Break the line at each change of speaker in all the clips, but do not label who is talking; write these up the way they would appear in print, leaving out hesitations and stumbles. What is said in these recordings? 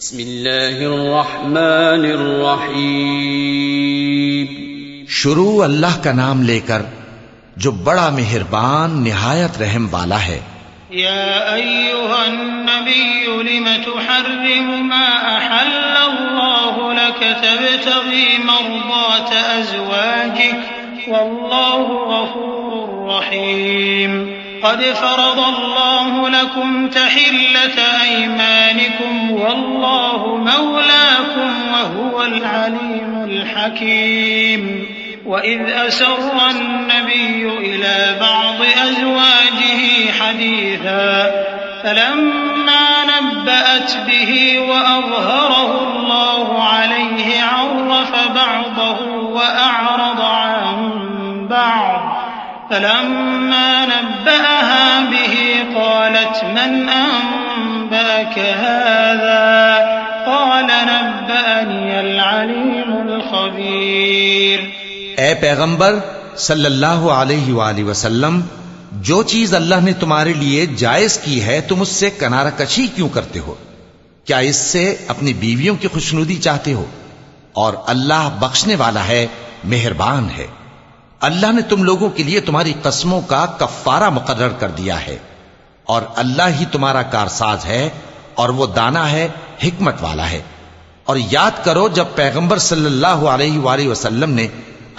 बिस्मिल्लाहिर्रहमानिर्रहीम।
शुरू अल्लाह का नाम लेकर जो बड़ा मेहरबान निहायत रहम वाला है।
या अय्युहन नबिय्यु लिम तुहर्रिमु मा अहल्लल्लाहु लक तबतगी मर्दात अज़वाजिक वल्लाहु गफूरुर रहीम। क़द फ़रज़ल्लाहु लकुम तहिल्लत अयमानिकुम वल्लाहु मौलाकुम वहुवल अलीमुल हकीम। वइज़ असर्र अन्नबिय्यु इला बअज़ अज़वाजिही हदीसा फलम्मा नब्बअत बिही वअज़हरहु अल्लाहु अलैहि अर्रफ़ बअज़हु वअअरज़ अन बअज़ फलम्मा नब्बअहा बिही क़ालत मन अनबअक हाज़ा क़ाल नब्बअनियल अलीमुल ख़बीर।
ए पैगंबर सल्लल्लाहु अलैहि वसल्लम, जो चीज अल्लाह ने तुम्हारे लिए जायज की है तुम उससे किनारा कशी क्यों करते हो? क्या इससे अपनी बीवियों की खुशनुदी चाहते हो? और अल्लाह बख्शने वाला है, मेहरबान है। अल्लाह ने तुम लोगों के लिए तुम्हारी कस्मों का कफ्फारा मुकर्रर कर दिया है और अल्लाह ही तुम्हारा कारसाज है और वो दाना है, हिकमत वाला है। और याद करो जब पैगंबर सल्लल्लाहु अलैहि वसल्लम ने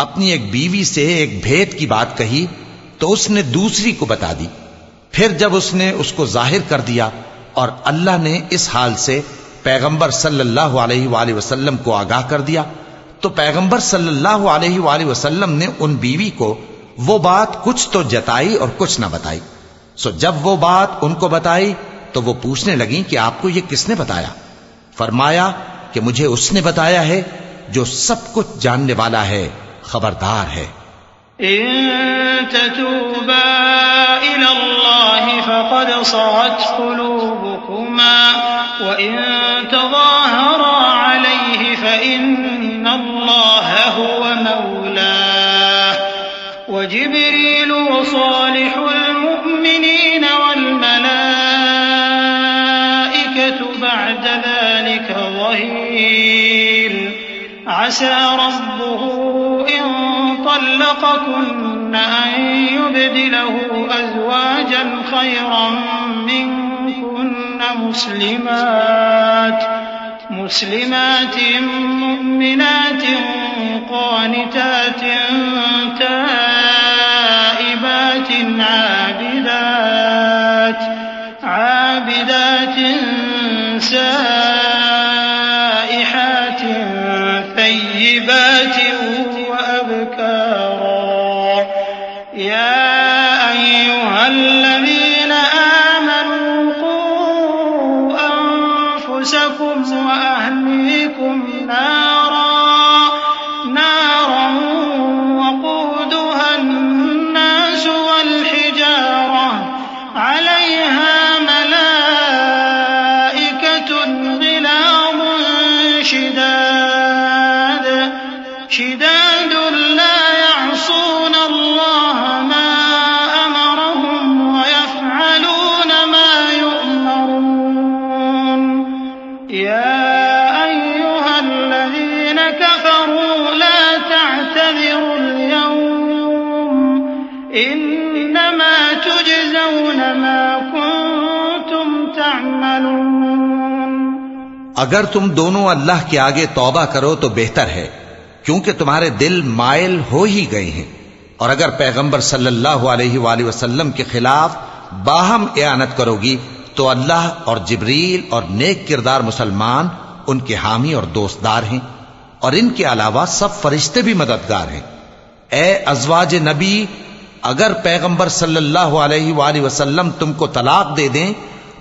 अपनी एक बीवी से एक भेद की बात कही तो उसने दूसरी को बता दी। फिर जब उसने उसको जाहिर कर दिया और अल्लाह ने इस हाल से पैगंबर सल्लल्लाहु अलैहि वसल्लम को आगाह कर दिया तो पैगंबर सल्लल्लाहु अलैहि वसल्लम ने उन बीवी को वो बात कुछ तो जताई और कुछ ना बताई। सो जब वो बात उनको बताई तो वो पूछने लगी कि आपको ये किसने बताया? फरमाया कि मुझे उसने बताया है जो सब कुछ जानने वाला है, खबरदार है।
इन ततूबा इलल्लाहि फ़क़द सग़त क़ुलूबुकुमा व इन तज़ाहरा अलैहि फ़इन्नल्लाह हुव मौलाह व जिब्रील व सालिहुल मुअ्मिनीन वल मलाइकतु बअद ज़ालिका ज़हीर। असा रब्बुहु इन طلقكن أن يبدله أزواجا خيرا منكن مسلمات مؤمنات قانتات تائبات عابدات سائحات ثيبات وأبكارا يا أيها الذين آمنوا قوا أنفسكم وأهليكم نارا وقودها الناس والحجارة عليها ملائكة غلاظ شداد لا يعصون الله ما أمرهم ويفعلون ما يؤمرون يا أيها الذين كفروا لا تعتذروا اليوم إنما تجزون ما كنتم تعملون।
अगर तुम दोनों अल्लाह के आगे तौबा करो तो बेहतर है, क्योंकि तुम्हारे दिल मायल हो ही गए हैं। और अगर पैगंबर सल्लल्लाहु अलैहि वसल्लम के खिलाफ बाहम इयानत करोगी तो अल्लाह और जिब्रील और नेक किरदार मुसलमान उनके हामी और दोस्तदार हैं और इनके अलावा सब फरिश्ते भी मददगार हैं। ए अज़वाज नबी, अगर पैगंबर सल्लल्लाहु अलैहि वसल्लम तुमको तलाक दे दें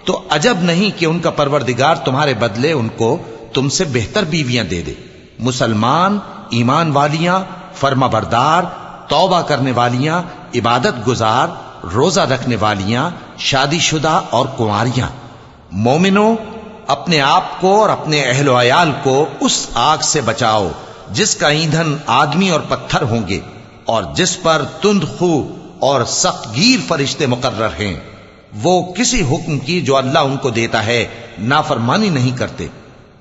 तो अजब नहीं कि उनका परवरदिगार तुम्हारे बदले उनको तुमसे बेहतर बीवियां दे दे। मुसलमान, ईमान वालियां, फर्माबरदार, तौबा करने वालियां, इबादत गुजार, रोजा रखने वालियां, शादीशुदा और कुंवारियां। मोमिनो, अपने आप को और अपने अहलो अयाल को उस आग से बचाओ जिसका ईंधन आदमी और पत्थर होंगे और जिस पर तुंद खू और सख्तगीर फरिश्ते मुकर्रर हैं। वो किसी हुक्म की जो अल्लाह उनको देता है नाफरमानी नहीं करते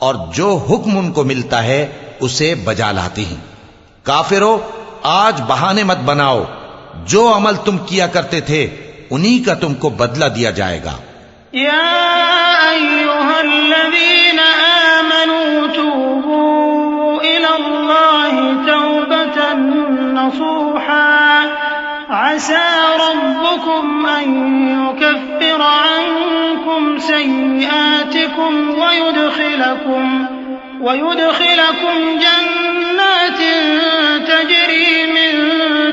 और जो हुक्म उनको मिलता है उसे बजा लाती हैं। काफिरों, आज बहाने मत बनाओ, जो अमल तुम किया करते थे उन्हीं का तुमको बदला दिया जाएगा।
या अय्युहल्लज़ीना आमनू तूबू इलल्लाहि तौबतन नसूहा असा रब्बुकुम अन युकफ्फिर अन्कुम सय्यिआतिकुम वयुदखिलकुम जन्नातिन तजरी मिन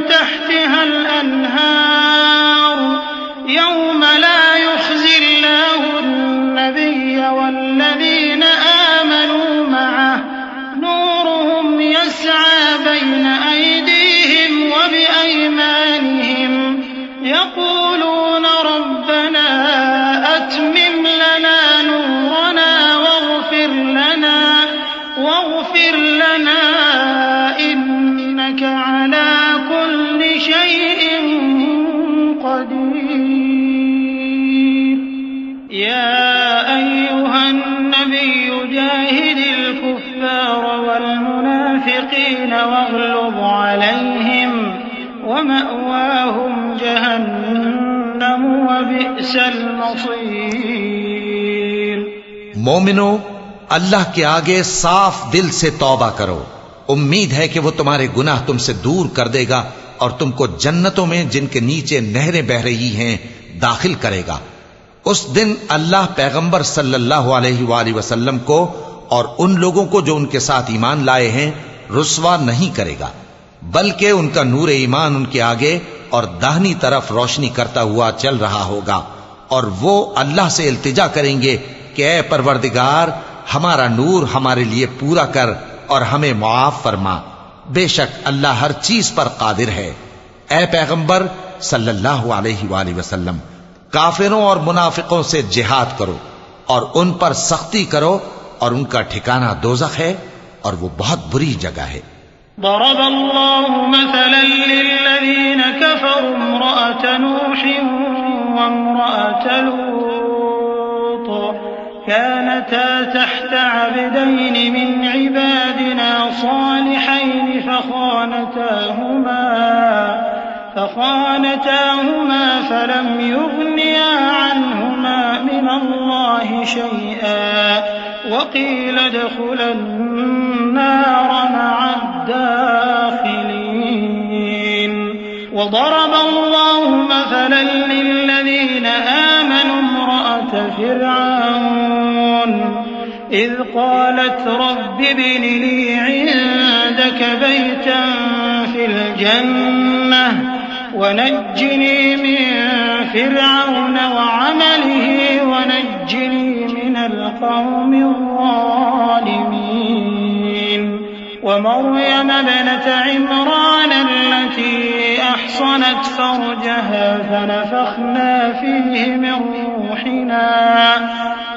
तहतिहल अन्हार यौम ला युख्ज़िल्लाहु अन्नबिय्य वल्लज़ीना आमनू मअहु नूरुहुम यस्आ बैन अयदीहिम व बिअयमानिहिम यक़ूलून रब्बना अत्मिम लना नूरना वाग़फिर लना इन्नका अला कुल्लि शैइन क़दीर। या अय्युहन नबिय्यु जाहिदिल कुफ़्फ़ार वल मुनाफ़िक़ीन वग़्लुज़ अलैहिम वमअवाहुम जहन्नम व बि'सल मसीर।
मोमिनो, अल्लाह के आगे साफ दिल से तौबा करो। उम्मीद है कि वो तुम्हारे गुनाह तुमसे दूर कर देगा और तुमको जन्नतों में जिनके नीचे नहरें बह रही हैं दाखिल करेगा। उस दिन अल्लाह पैगंबर सल्लल्लाहु अलैहि वसल्लम को और उन लोगों को जो उनके साथ ईमान लाए हैं रुस्वा नहीं करेगा, बल्कि उनका नूर ईमान उनके आगे और दाहिनी तरफ रोशनी करता हुआ चल रहा होगा और वो अल्लाह से इल्तिजा करेंगे कि ऐ परवरदिगार, हमारा नूर हमारे लिए पूरा कर और हमें मुआफ फरमा। बेशक अल्लाह हर चीज पर कादिर है। ऐ पैगंबर सल्लल्लाहु अलैहि वसल्लम, काफिरों और मुनाफिकों से जिहाद करो और उन पर सख्ती करो और उनका ठिकाना दोज़ख है और वो बहुत बुरी जगह है।
दरबल्लाहु मसलन लिल्लज़ीन कफ़रू इम्रअत नूह व इम्रअत लूत कानता तहत अब्दैन मिन इबादिना सालिहैन फखानताहुमा फलम युग़निया अन्हुमा मिनल्लाहि शैअन वक़ील उदख़ुला अन्नार मअ الداخلين وضرب الله مثلا للذين آمنوا امرأة فرعون إذ قالت رب ابن لي عندك بيتا في الجنة ونجني من فرعون وعمله ونجني من القوم الظالمين ومريم ابنة عمران التي أحصنت فرجها فنفخنا فيه من روحنا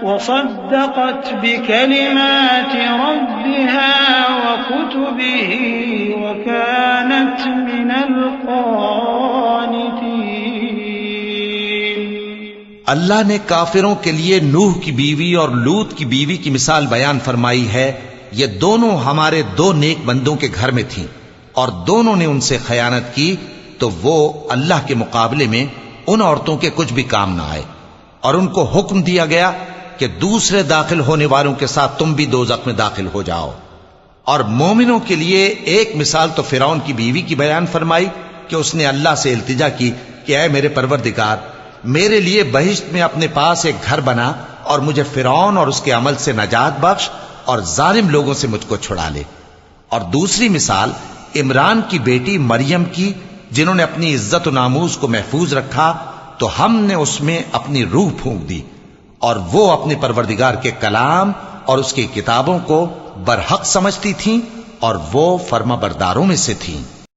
وصدقت بكلمات ربها وكتبه وكانت من القانتين।
अल्लाह ने काफिरों के लिए नूह की बीवी और लूत की बीवी की मिसाल बयान फरमाई है। ये दोनों हमारे दो नेक बंदों के घर में थीं और दोनों ने उनसे खयानत की, तो वो अल्लाह के मुकाबले में उन औरतों के कुछ भी काम ना आए और उनको हुक्म दिया गया कि दूसरे दाखिल होने वालों के साथ तुम भी दोज़ख में दाखिल हो जाओ। और मोमिनों के लिए एक मिसाल तो फिरौन की बीवी की बयान फरमाई कि उसने अल्लाह से इल्तिजा की कि ऐ मेरे परवरदिगार, मेरे लिए बहिश्त में अपने पास एक घर बना और मुझे फिरौन और उसके अमल से नजात बख्श और जालिम लोगों से मुझको छुड़ा ले। और दूसरी मिसाल इमरान की बेटी मरियम की, जिन्होंने अपनी इज्जत और नामूस को महफूज रखा, तो हमने उसमें अपनी रूह फूंक दी और वो अपने परवरदिगार के कलाम और उसकी किताबों को बरहक समझती थीं और वो फर्माबरदारों में से थीं।